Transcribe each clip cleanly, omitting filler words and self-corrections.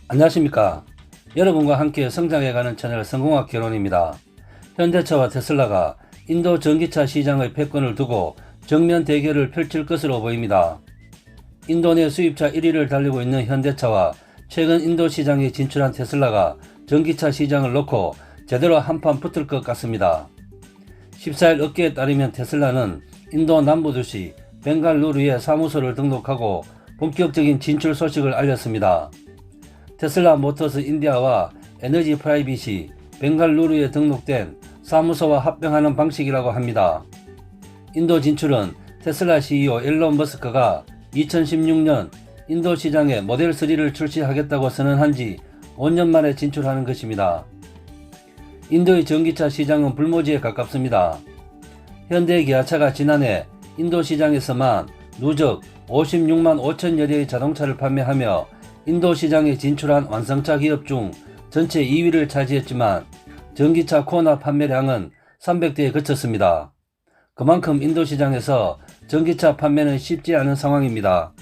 안녕하십니까. 여러분과 함께 성장해가는 채널 성공학 개론입니다. 현대차와 테슬라가 인도 전기차 시장의 패권을 두고 정면 대결을 펼칠 것으로 보입니다. 인도 내 수입차 1위를 달리고 있는 현대차와 최근 인도 시장에 진출한 테슬라가 전기차 시장을 놓고 제대로 한판 붙을 것 같습니다. 14일 업계에 따르면 테슬라는 인도 남부 도시 벵갈루루에 사무소를 등록하고 본격적인 진출 소식을 알렸습니다. 테슬라 모터스 인디아와 에너지 프라이빗이 벵갈루루에 등록된 사무소와 합병하는 방식이라고 합니다. 인도 진출은 테슬라 CEO 일론 머스크가 2016년 인도 시장에 모델 3를 출시하겠다고 선언한 지 5년 만에 진출하는 것입니다. 인도의 전기차 시장은 불모지에 가깝습니다. 현대 기아차가 지난해 인도 시장에서만 누적 56만 5천여대의 자동차를 판매하며 인도 시장에 진출한 완성차 기업 중 전체 2위를 차지했지만 전기차 코나 판매량은 300대에 그쳤습니다. 그만큼 인도 시장에서 전기차 판매는 쉽지 않은 상황입니다.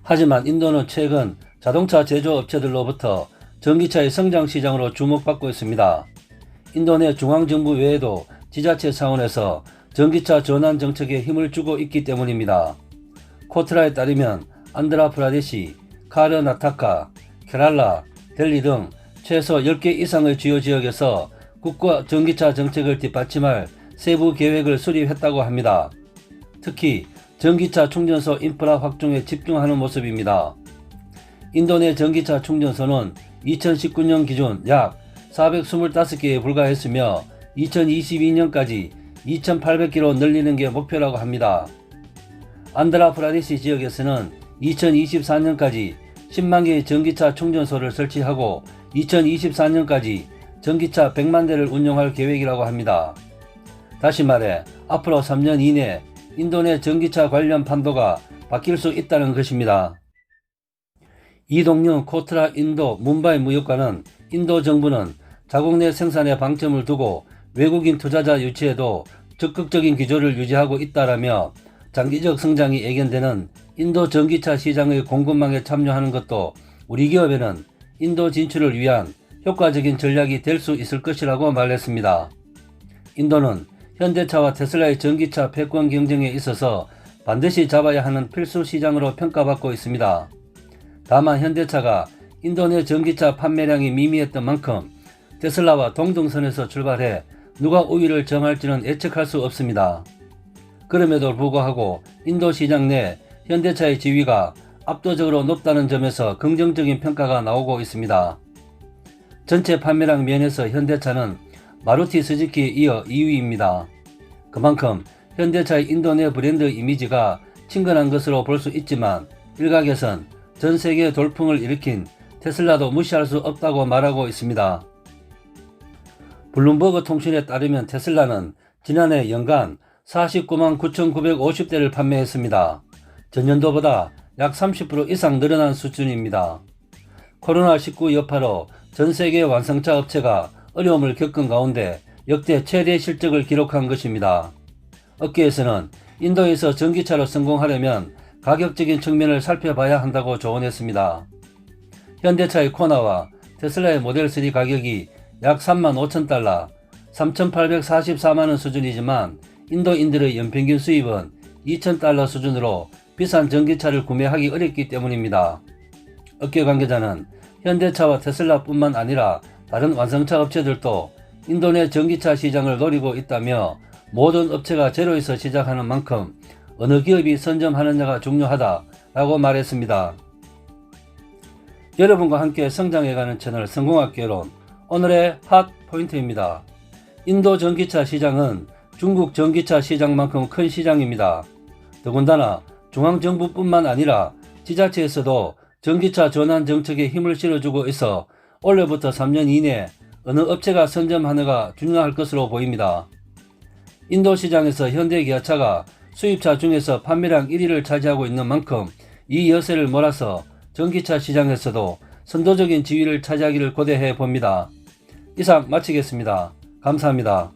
하지만 인도는 최근 자동차 제조업체들로부터 전기차의 성장 시장으로 주목받고 있습니다. 인도 내 중앙정부 외에도 지자체 차원에서 전기차 전환 정책에 힘을 주고 있기 때문입니다. 코트라에 따르면 안드라프라데시, 카르나타카, 케랄라, 델리 등 최소 10개 이상의 주요 지역에서 국가 전기차 정책을 뒷받침할 세부 계획을 수립했다고 합니다. 특히 전기차 충전소 인프라 확충에 집중하는 모습입니다. 인도 내 전기차 충전소는 2019년 기준 약 425개에 불과했으며 2022년까지 2,800개로 늘리는 게 목표라고 합니다. 안드라프라데시 지역에서는 2024년까지 10만 개의 전기차 충전소를 설치하고 2024년까지 전기차 100만 대를 운영할 계획이라고 합니다. 다시 말해 앞으로 3년 이내 인도 내 전기차 관련 판도가 바뀔 수 있다는 것입니다. 이동영 코트라 인도 문바이 무역관은 인도 정부는 자국 내 생산에 방점을 두고 외국인 투자자 유치에도 적극적인 기조를 유지하고 있다라며 장기적 성장이 예견되는 인도 전기차 시장의 공급망에 참여하는 것도 우리 기업에는 인도 진출을 위한 효과적인 전략이 될 수 있을 것이라고 말했습니다. 인도는 현대차와 테슬라의 전기차 패권 경쟁에 있어서 반드시 잡아야 하는 필수 시장으로 평가받고 있습니다. 다만 현대차가 인도 내 전기차 판매량이 미미했던 만큼 테슬라와 동등선에서 출발해 누가 우위를 점할지는 예측할 수 없습니다. 그럼에도 불구하고 인도 시장 내 현대차의 지위가 압도적으로 높다는 점에서 긍정적인 평가가 나오고 있습니다. 전체 판매량 면에서 현대차는 마루티 스즈키에 이어 2위입니다. 그만큼 현대차의 인도 내 브랜드 이미지가 친근한 것으로 볼 수 있지만 일각에선 전 세계 돌풍을 일으킨 테슬라도 무시할 수 없다고 말하고 있습니다. 블룸버그 통신에 따르면 테슬라는 지난해 연간 49만 9,950대를 판매했습니다. 전년도보다 약 30% 이상 늘어난 수준입니다. 코로나19 여파로 전세계 완성차 업체가 어려움을 겪은 가운데 역대 최대 실적을 기록한 것입니다. 업계에서는 인도에서 전기차로 성공하려면 가격적인 측면을 살펴봐야 한다고 조언했습니다. 현대차의 코나와 테슬라의 모델 3 가격이 약 35,000달러, 3,844만원 수준이지만 인도인들의 연평균 수입은 2,000달러 수준으로 비싼 전기차를 구매하기 어렵기 때문입니다. 업계 관계자는 현대차와 테슬라뿐만 아니라 다른 완성차 업체들도 인도 내 전기차 시장을 노리고 있다며 모든 업체가 제로에서 시작하는 만큼 어느 기업이 선점하느냐가 중요하다라고 말했습니다. 여러분과 함께 성장해가는 채널 성공학 개론 오늘의 핫 포인트입니다. 인도 전기차 시장은 중국 전기차 시장만큼 큰 시장입니다. 더군다나 중앙정부뿐만 아니라 지자체에서도 전기차 전환 정책에 힘을 실어주고 있어 올해부터 3년 이내 어느 업체가 선점하느가 중요할 것으로 보입니다. 인도 시장에서 현대기아차가 수입차 중에서 판매량 1위를 차지하고 있는 만큼 이 여세를 몰아서 전기차 시장에서도 선도적인 지위를 차지하기를 고대해 봅니다. 이상 마치겠습니다. 감사합니다.